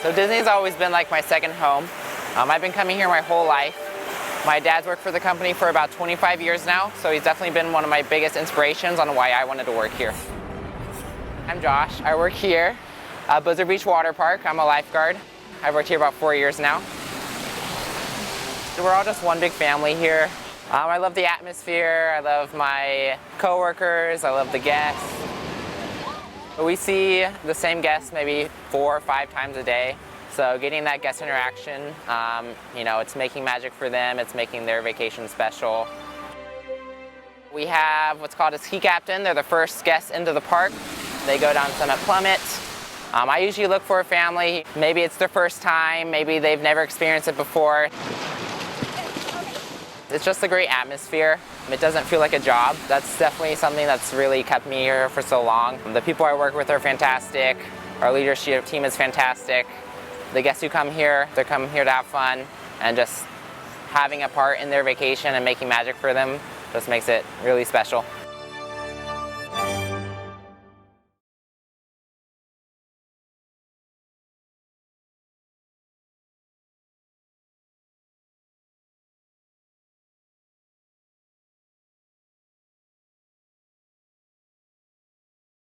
So Disney's always been like my second home. I've been coming here my whole life. My dad's worked for the company for about 25 years now, so he's definitely been one of my biggest inspirations on why I wanted to work here. I'm Josh. I work here at Blizzard Beach Water Park. I'm a lifeguard. I've worked here about 4 years now. We're all just one big family here. I love the atmosphere. I love my coworkers. I love the guests. We see the same guests maybe 4 or 5 times a day. So getting that guest interaction, it's making magic for them. It's making their vacation special. We have what's called a ski captain. They're the first guests into the park. They go down Summit Plummet. I usually look for a family. Maybe it's their first time. Maybe they've never experienced it before. It's just a great atmosphere. It doesn't feel like a job. That's definitely something that's really kept me here for so long. The people I work with are fantastic. Our leadership team is fantastic. The guests who come here, they're coming here to have fun, and just having a part in their vacation and making magic for them just makes it really special.